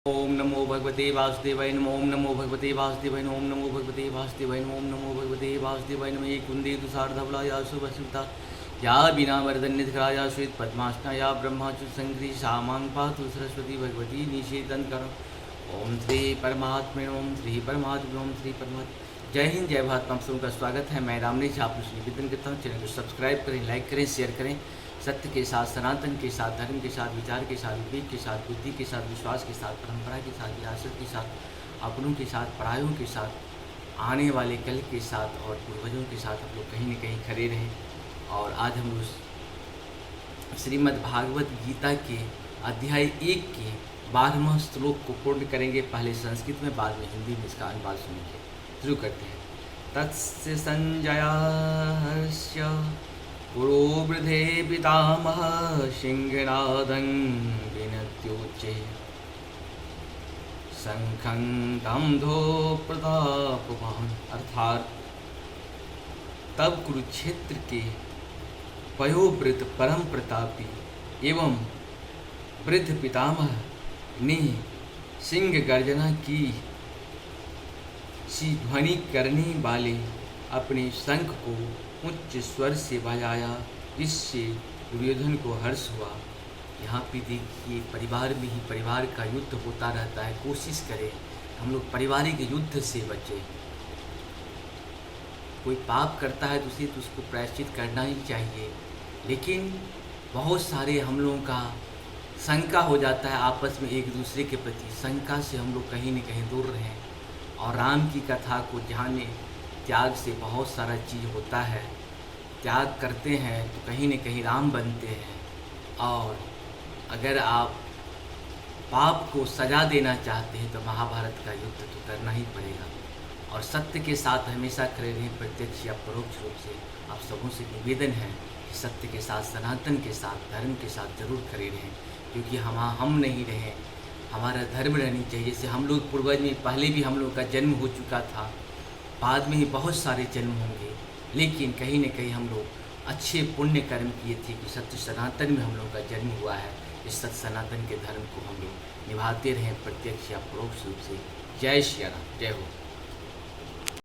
ओम नमो भगवते वासुदेवाय नमः। ओम नमो भगवते वासुदेवाय नमः। ओम नमो भगवते वासुदेवाय नमः। ओम नमो भगवते वासुदेवाय नमः। एक कुंदे तुषार धवला या सुभस्मिता या बिना वरदन्य या श्वेत पद्मासना या ब्रह्माच्युत संग्री सामांग पातु सरस्वती भगवती निषेधन करो। ओम श्री परमात्मा ओम श्री परमात्मा ओम श्री परमात्मा। जय हिंद जय भारत। आप सबका स्वागत है। मैं रामनीश आप लोग निवेदन करता हूँ, चैनल को सब्सक्राइब करें, लाइक करें, शेयर करें। सत्य के साथ, सनातन के साथ, धर्म के साथ, विचार के साथ, विवेक के साथ, बुद्धि के साथ, विश्वास के साथ, परंपरा के साथ, विरासत के साथ, अपनों के साथ, परायों के साथ, आने वाले कल के साथ और पूर्वजों के साथ हम लोग कहीं न कहीं खड़े रहें। और आज हम लोग श्रीमद् भागवत गीता के अध्याय 1 के 12वां श्लोक को पूर्ण करेंगे। पहले संस्कृत में, बाद में हिंदी में इसका अनुवाद सुनेंगे। शुरू करते हैं। तस्य संजयास्य पुरोवृधे पितामह सिंहनादं विनत्योच्चे शंखं दम्भो प्रतापवान्। अर्थात तब कुरुक्षेत्र के पयोवृत परम प्रतापी एवं वृद्ध पितामह ने सिंह गर्जना की सी ध्वनि करने वाले अपने शंख को उच्च स्वर से बजाया, इससे दुर्योधन को हर्ष हुआ। यहाँ पे देखिए, परिवार में ही परिवार का युद्ध होता रहता है। कोशिश करें हम लोग पारिवारिक युद्ध से बचें। कोई पाप करता है तो उसे तो उसको प्रायश्चित करना ही चाहिए, लेकिन बहुत सारे हम लोगों का शंका हो जाता है आपस में एक दूसरे के प्रति। शंका से हम लोग कहीं न कहीं दूर रहें और राम की कथा को जाने। त्याग से बहुत सारा चीज़ होता है। त्याग करते हैं तो कहीं न कहीं राम बनते हैं। और अगर आप पाप को सजा देना चाहते हैं तो महाभारत का युद्ध तो करना ही पड़ेगा। और सत्य के साथ हमेशा खड़े रहें, प्रत्यक्ष या परोक्ष रूप से। आप सबों से निवेदन है कि सत्य के साथ, सनातन के साथ, धर्म के साथ जरूर खड़े रहें, क्योंकि हम नहीं रहें, हमारा धर्म रहनी चाहिए। जैसे हम लोग पूर्वज में पहले भी हम लोग का जन्म हो चुका था, बाद में ही बहुत सारे जन्म होंगे, लेकिन कहीं न कहीं हम लोग अच्छे पुण्य कर्म किए थे कि सत्य सनातन में हम लोग का जन्म हुआ है। इस सत्य सनातन के धर्म को हम लोग निभाते रहें, प्रत्यक्ष या परोक्ष रूप से। जय श्री राम, जय हो।